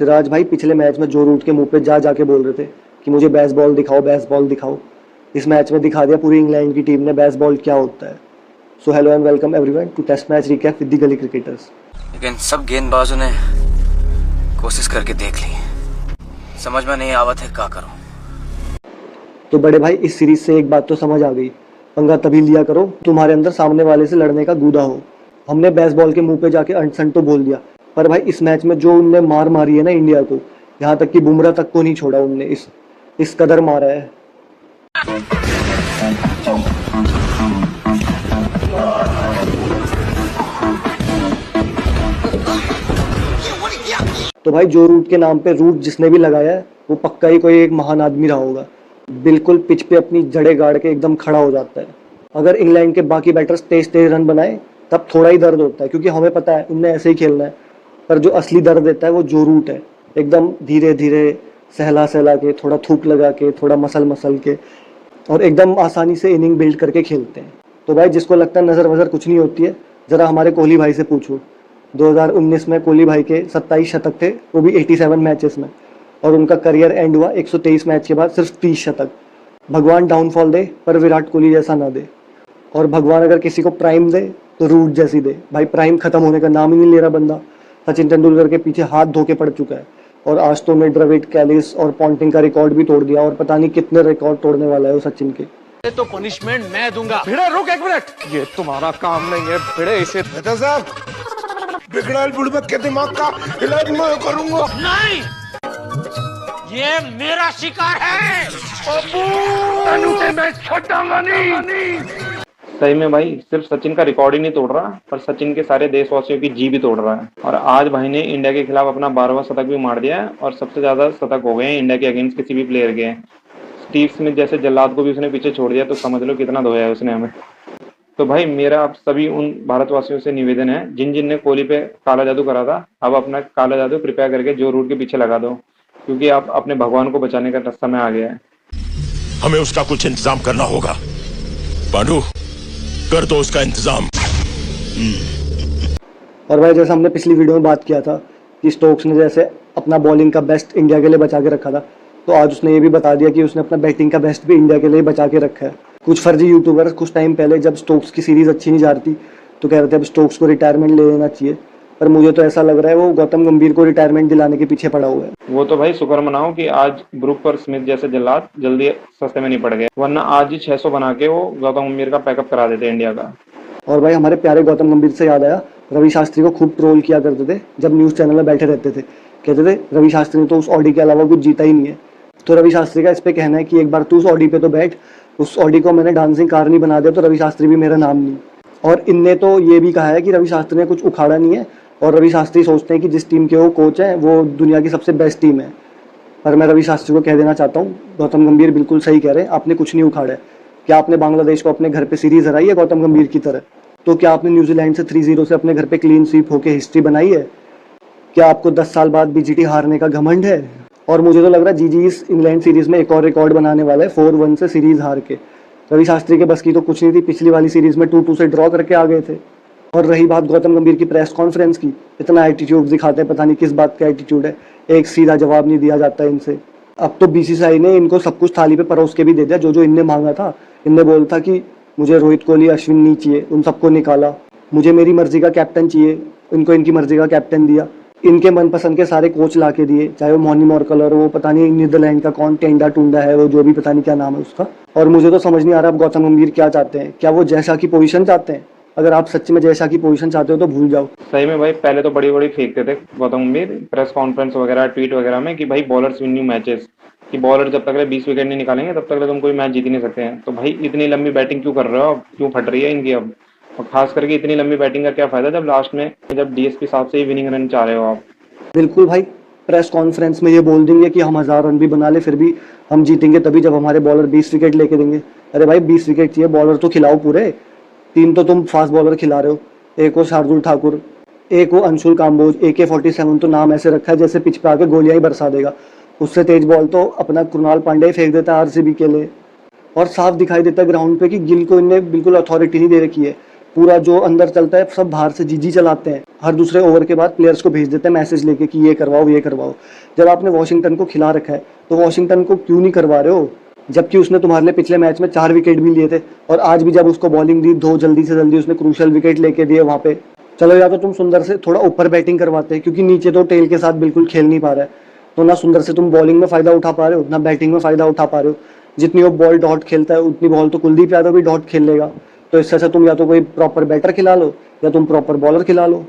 सिराज भाई पिछले मैच में जो रूट के मुंह पे जाके बोल रहे थे कि मुझे बेसबॉल दिखाओ, बेसबॉल दिखाओ, इस मैच में दिखा दिया पूरी इंग्लैंड की टीम ने बेसबॉल क्या होता है। So hello and welcome everyone to test match recap with the gully cricketers. लेकिन सब गेंदबाजों ने कोशिश करके देख ली, समझ में नहीं आवत है क्या करूं। तो बड़े भाई इस सीरीज से एक बात तो समझ आ गई, पंगा तभी लिया करो तुम्हारे अंदर सामने वाले से लड़ने का गूदा हो। हमने बेसबॉल के मुंह पे जाके अनसन तो बोल दिया, पर भाई इस मैच में जो उनने मार मारी है ना इंडिया को, यहाँ तक कि बुमराह तक को नहीं छोड़ा उनने, इस कदर मारा है। तो भाई जो रूट के नाम पे रूट जिसने भी लगाया है वो पक्का ही कोई एक महान आदमी रहा होगा। बिल्कुल पिच पे अपनी जड़ें गाड़ के एकदम खड़ा हो जाता है। अगर इंग्लैंड के बाकी बैटर्स तेज तेज रन बनाए तब थोड़ा ही दर्द होता है, क्योंकि हमें पता है उनने ऐसे ही खेलना है, पर जो असली दर्द देता है वो जो रूट है, एकदम धीरे धीरे सहला सहला के, थोड़ा थूक लगा के, थोड़ा मसल के, और एकदम आसानी से इनिंग बिल्ड करके खेलते हैं। तो भाई जिसको लगता है नज़र वज़र कुछ नहीं होती है, ज़रा हमारे कोहली भाई से पूछो। 2019 में कोहली भाई के 27 शतक थे, वो भी 87 मैचेस में, और उनका करियर एंड हुआ 123 मैच के बाद सिर्फ 30 शतक। भगवान डाउनफॉल दे पर विराट कोहली जैसा ना दे, और भगवान अगर किसी को प्राइम दे तो रूट जैसी दे। भाई प्राइम खत्म होने का नाम ही नहीं ले रहा बंदा। सचिन तेंदुलकर के पीछे हाथ धो के पड़ चुका है, और आज तो में द्रविड, कैलिस और पॉन्टिंग का रिकॉर्ड भी तोड़ दिया, और पता नहीं कितने रिकॉर्ड तोड़ने वाला है वो सचिन के। तो पनिशमेंट मैं दूंगा। भिड़े रुक एक मिनट, ये तुम्हारा काम नहीं है भिड़े। इसे साहब बिगड़ल बुड़बक के दिमाग का इलाज मैं करूंगा। नहीं, ये मेरा शिकार है। अबू मैं छोड़ूंगा नहीं। सही में भाई सिर्फ सचिन का रिकॉर्ड ही नहीं तोड़ रहा, पर सचिन के सारे देशवासियों की जी भी तोड़ रहा है। और आज भाई ने इंडिया के खिलाफ अपना 12वां शतक भी मार दिया है, और सबसे ज्यादा शतक हो गए हैं इंडिया के अगेंस्ट किसी भी प्लेयर के। स्टीव स्मिथ जैसे जल्लाद को भी उसने पीछे छोड़ दिया, तो समझ लो कितना धोया है उसने हमें। तो भाई मेरा आप सभी उन भारतवासियों से निवेदन है जिन ने कोहली पे काला जादू करा था, अब अपना काला जादू कृपया करके जो रूट के पीछे लगा दो, क्योंकि आप अपने भगवान को बचाने का समय आ गया है। हमें उसका कुछ इंतजाम करना होगा। पांडु कर दो उसका इंतजाम। और भाई जैसा हमने पिछली वीडियो में बात किया था कि स्टोक्स ने जैसे अपना बॉलिंग का बेस्ट इंडिया के लिए बचा के रखा था, तो आज उसने ये भी बता दिया कि उसने अपना बैटिंग का बेस्ट भी इंडिया के लिए बचा के रखा है। कुछ फर्जी यूट्यूबर्स कुछ टाइम पहले जब स्टोक्स की सीरीज अच्छी नहीं जा रही थी तो कह रहे थे अब स्टोक्स को रिटायरमेंट ले लेना चाहिए, पर मुझे तो ऐसा लग रहा है वो गौतम गंभीर को रिटायरमेंट दिलाने के पीछे पड़ा हुआ है। वो तो भाई शुक्र मनाओ कि आज ब्रुक और स्मिथ जैसे जल्लाद जल्दी सस्ते में नहीं पड़ गए, वरना आज ही 600 बना के वो गौतम गंभीर का पैकअप करा देते इंडिया का। और भाई हमारे प्यारे गौतम गंभीर से याद आया, रवि शास्त्री को खूब ट्रोल किया करते थे जब न्यूज़ चैनल में बैठे रहते थे। कहते थे रवि शास्त्री ने तो उस ऑडी के अलावा कुछ जीता ही नहीं है। तो रवि शास्त्री का इस पे कहना है कि एक बार तू उस ऑडी पे तो बैठ, उस ऑडी को मैंने डांसिंग कार नहीं बना दिया तो रवि शास्त्री भी मेरा नाम नहीं। और इनने तो ये भी कहा है कि रवि शास्त्री ने कुछ उखाड़ा नहीं है, और रवि शास्त्री सोचते हैं कि जिस टीम के वो कोच हैं वो दुनिया की सबसे बेस्ट टीम है। पर मैं रवि शास्त्री को कह देना चाहता हूँ, गौतम गंभीर बिल्कुल सही कह रहे हैं, आपने कुछ नहीं उखाड़ा है। क्या आपने बांग्लादेश को अपने घर पे सीरीज हराई है गौतम गंभीर की तरह? तो क्या आपने न्यूजीलैंड से 3-0 से अपने घर पे क्लीन स्वीप होकर हिस्ट्री बनाई है? क्या आपको 10 साल बाद बीजीटी हारने का घमंड है? और मुझे तो लग रहा है जीजी इस इंग्लैंड सीरीज में एक और रिकॉर्ड बनाने वाला है, 4-1 से सीरीज हार के। रवि शास्त्री के बस की तो कुछ नहीं थी, पिछली वाली सीरीज में 2-2 से ड्रॉ करके आ गए थे। और रही बात गौतम गंभीर की प्रेस कॉन्फ्रेंस की, इतना एटीट्यूड दिखाते हैं, पता नहीं किस बात का एटीट्यूड है, एक सीधा जवाब नहीं दिया जाता है इनसे। अब तो बीसीसीआई ने इनको सब कुछ थाली पे परोस के भी दे दिया, जो इनने मांगा था। इनने बोला था कि मुझे रोहित कोहली, अश्विन नहीं चाहिए, उन सबको निकाला, मुझे मेरी मर्जी का कैप्टन चाहिए, इनको इनकी मर्जी का कैप्टन दिया, इनके मनपसंद के सारे कोच ला के दिए, चाहे वो मॉनी मॉर्कल और वो पता नहीं नीदरलैंड का कौन टेंडा टूंडा है वो, जो भी पता नहीं क्या नाम है उसका। और मुझे तो समझ नहीं आ रहा अब गौतम गंभीर क्या चाहते हैं। क्या वो जयशाह की पोजीशन चाहते हैं? अगर आप सच्ची में जयशाह की पोजीशन चाहते हो तो भूल जाओ। सही में भाई पहले तो बड़ी बड़ी फेंकते थे गौतम गंभीर प्रेस कॉन्फ्रेंस वगैरह, ट्वीट वगैरह में कि भाई बॉलर्स विन न्यू मैचेस, कि बॉलर जब तक 20 विकेट नहीं निकालेंगे तब तक तुम कोई मैच जीत नहीं सकते हैं। तो भाई इतनी लंबी बैटिंग क्यों कर रहे हो, क्यों फट रही है इनकी अब? और खास करके इतनी लंबी बैटिंग का क्या फायदा जब लास्ट में जब डीएसपी साहब से ही विनिंग रन चाह रहे हो आप। बिल्कुल भाई, प्रेस कॉन्फ्रेंस में ये बोल देंगे कि हम 1000 रन भी बना ले फिर भी हम जीतेंगे तभी जब हमारे बॉलर 20 विकेट लेके देंगे। अरे भाई 20 विकेट चाहिए, बॉलर तो खिलाओ पूरे। 3 तो तुम फास्ट बॉलर खिला रहे हो, एक वो शार्दुल ठाकुर, एक वो अंशुल काम्बोज, AK-47 तो नाम ऐसे रखा है जैसे पिच पे आके गोलियां ही बरसा देगा। उससे तेज बॉल तो अपना कृणाल पांडे फेंक देता है आरसीबी के लिए। और साफ दिखाई देता है ग्राउंड पे कि गिल को इनने बिल्कुल अथॉरिटी नहीं दे रखी है पूरा जो अंदर चलता है सब बाहर से जीजी चलाते हैं। हर दूसरे ओवर के बाद प्लेयर्स को भेज देते हैं मैसेज लेके कि ये करवाओ ये करवाओ। जब आपने वॉशिंगटन को खिला रखा है तो वॉशिंगटन को क्यों नहीं करवा रहे हो, जबकि उसने तुम्हारे लिए पिछले मैच में 4 विकेट भी लिए थे और आज भी जब उसको बॉलिंग दी 2 जल्दी से जल्दी उसने क्रूशियल विकेट लेके दिए वहाँ पे। चलो या तो तुम सुंदर से थोड़ा ऊपर बैटिंग करवाते हैं, क्योंकि नीचे तो टेल के साथ बिल्कुल खेल नहीं पा रहा है, तो ना सुंदर से तुम बॉलिंग में फायदा उठा पा रहे हो ना बैटिंग में फायदा उठा पा रहे हो। जितनी वो बॉल डॉट खेलता है उतनी बॉल तो कुलदीप यादव भी डॉट खेल लेगा। तो इससे अच्छा तुम या तो कोई प्रॉपर बैटर खिला लो या तुम प्रॉपर बॉलर खिला लो।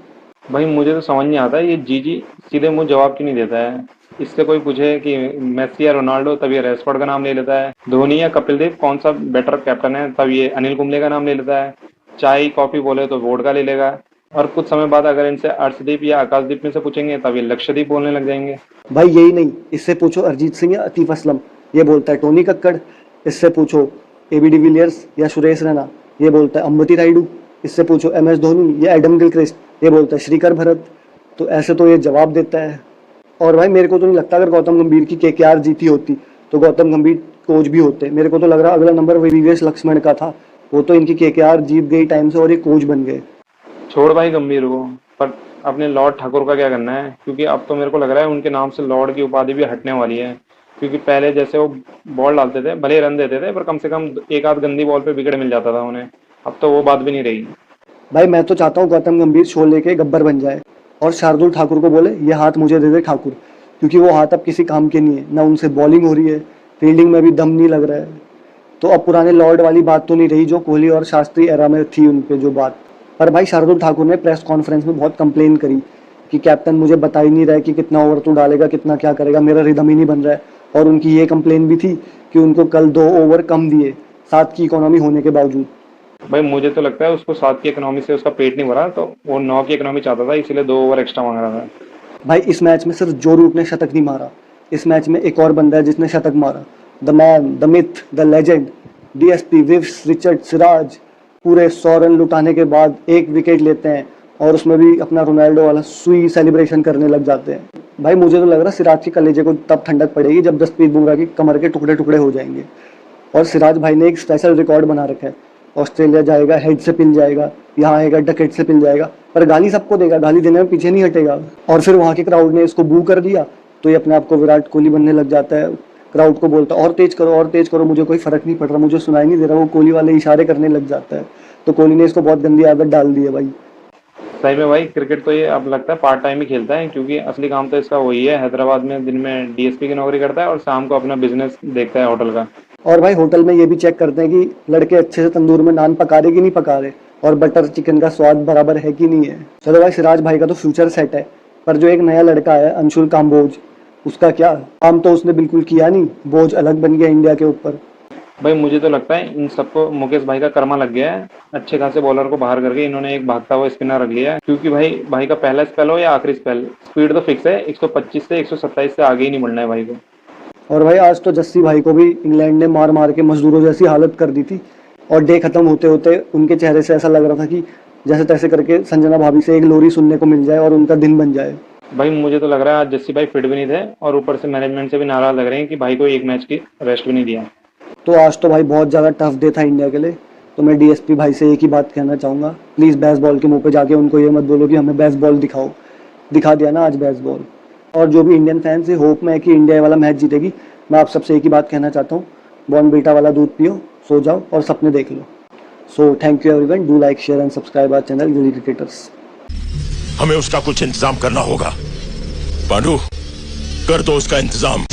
भाई मुझे तो समझ नहीं आता ये जीजी सीधे मुंह जवाब क्यों नहीं देता है। इससे कोई पूछे कि मेसी या रोनाल्डो तब ये रेशफोर्ड का नाम ले लेता है, धोनी या कपिल देव कौन सा बेटर कैप्टन है तब ये अनिल कुंबले का नाम ले लेता है, चाय कॉफी बोले तो वोडका ले लेगा, और कुछ समय बाद अगर इनसे अर्शदीप या आकाशदीप में से पूछेंगे तब ये लक्षदीप बोलने लग जाएंगे। भाई यही नहीं, इससे पूछो अरिजीत सिंह या आतिफ असलम, ये बोलता है टोनी कक्कड़। इससे पूछो एबी डिविलियर्स या सुरेश रैना, ये बोलता है अंबती रायडू। इससे पूछो MS धोनी या एडम गिलक्रिस्ट, ये बोलता है श्रीकर भरत। तो ऐसे तो ये जवाब देता है। और भाई मेरे को तो नहीं लगता अगर गौतम गंभीर की KKR जीती होती तो गौतम गंभीर कोच भी होते। मेरे को तो लग रहा अगला नंबर वीवीएस लक्ष्मण का था, वो तो इनकी KKR जीत गई टाइम से और ये कोच बन गए। छोड़ भाई गंभीर को, पर अपने लॉर्ड ठाकुर का क्या करना है, क्योंकि अब तो मेरे को लग रहा है उनके नाम से लॉर्ड की उपाधि भी हटने वाली है। क्योंकि पहले जैसे वो बॉल डालते थे, भले रन देते थे, पर कम से कम एक आध गंदी बॉल पे विकेट मिल जाता था उन्हें। अब तो वो बात भी नहीं रही। भाई मैं तो चाहता हूँ गौतम गंभीर शो लेके गब्बर बन जाए और शार्दुल ठाकुर को बोले ये हाथ मुझे दे दे ठाकुर, क्योंकि वो हाथ अब किसी काम के नहीं है, ना उनसे बॉलिंग हो रही है, फील्डिंग में भी दम नहीं लग रहा है। तो अब पुराने लॉर्ड वाली बात तो नहीं रही जो कोहली और शास्त्री एरा में थी उन पे जो बात। पर भाई शार्दुल ठाकुर ने प्रेस कॉन्फ्रेंस में बहुत कंप्लेन करी कि कैप्टन मुझे बता ही नहीं रहा है कि कितना ओवर तू डालेगा, कितना क्या करेगा, मेरा रिदम ही नहीं बन रहा है। और उनकी ये कंप्लेन भी थी कि उनको कल 2 ओवर कम दिए 7 की इकोनॉमी होने के बावजूद। भाई मुझे तो लगता है उसको 7 की इकोनॉमी से उसका पेट नहीं भरा, तो वो 9 की इकोनॉमी चाहता था, इसीलिए 2 ओवर एक्स्ट्रा मांग रहा था। भाई इस मैच में सिर्फ जो रूट ने शतक नहीं मारा, इस मैच में एक और बंदा है जिसने शतक मारा, the man, the myth, the legend, DSP, views, Richard, Siraj. पूरे 100 रन लुटाने के बाद 1 विकेट लेते हैं और उसमें भी अपना रोनाल्डो वाला सुई सेलिब्रेशन करने लग जाते हैं। भाई मुझे तो लग रहा है सिराज के कलेजे को तब ठंडक पड़ेगी जब जसप्रीत बुमराह की कमर के टुकड़े टुकड़े हो जाएंगे। और सिराज भाई ने एक स्पेशल रिकॉर्ड बना रखा है, ऑस्ट्रेलिया जाएगा हेड से पिल जाएगा, यहाँ आएगा डकेट से पिल जाएगा, पर गाली सबको देगा, गाली देने में पीछे नहीं हटेगा। और फिर वहाँ के क्राउड ने इसको बू कर दिया तो ये अपने आप को विराट कोहली बनने लग जाता है। क्राउड को बोलता है और तेज करो, मुझे कोई फर्क नहीं पड़ रहा, मुझे सुनाई नहीं दे रहा, वो कोहली वाले इशारे करने लग जाता है। तो कोहली ने इसको बहुत गंदी आदत डाल दी है भाई। सही में भाई क्रिकेट तो ये अब लगता है पार्ट टाइम ही खेलता है, क्योंकि असली काम तो इसका वही है, हैदराबाद में दिन में DSP की नौकरी करता है और शाम को अपना बिजनेस देखता है होटल का। और भाई होटल में ये भी चेक करते हैं कि लड़के अच्छे से तंदूर में नान पका रहे कि नहीं पका रहे, और बटर चिकन का स्वाद बराबर है कि नहीं है। चलो भाई सिराज भाई का तो फ्यूचर सेट है, पर जो एक नया लड़का है अंशुल काम्बोज, उसका क्या काम तो उसने बिल्कुल किया नहीं, बोझ अलग बन गया इंडिया के ऊपर। भाई मुझे तो लगता है इन सबको मुकेश भाई का कर्मा लग गया है, अच्छे खासे बॉलर को बाहर करके इन्होंने एक भागता हुआ स्पिनर रख लिया है। क्योंकि भाई का पहला स्पेल हो या आखिरी स्पेल, स्पीड तो फिक्स है, 125 से 127 से आगे ही नहीं बढ़ना है भाई को। और भाई आज तो जस्सी भाई को भी इंग्लैंड ने मार मार के मजदूरों जैसी हालत कर दी थी, और डे खत्म होते होते उनके चेहरे से ऐसा लग रहा था कि जैसे तैसे करके संजना भाभी से एक लोरी सुनने को मिल जाए और उनका दिन बन जाए। भाई मुझे तो लग रहा है आज जस्सी भाई फिट भी नहीं थे, और ऊपर से मैनेजमेंट से भी नाराज लग रहे हैं कि भाई को एक मैच की रेस्ट भी नहीं दिया। तो आज तो भाई बहुत ज़्यादा टफ डे था इंडिया के लिए। तो मैं DSP भाई से एक ही बात कहना चाहूँगा, प्लीज़ बेसबॉल के मुंह पे जाके उनको ये मत बोलो कि हमें बेसबॉल दिखाओ, दिखा दिया ना आज बेसबॉल। और जो भी इंडियन फैंस है होप में है कि इंडिया वाला मैच जीतेगी, मैं आप सबसे एक ही बात कहना चाहता हूँ, बॉर्नवीटा वाला दूध पियो, सो जाओ और सपने देख लो। So thank you everyone, do like share and subscribe our channel Gali cricketers. हमें उसका कुछ इंतजाम करना होगा। पांडु, कर दो उसका इंतजाम।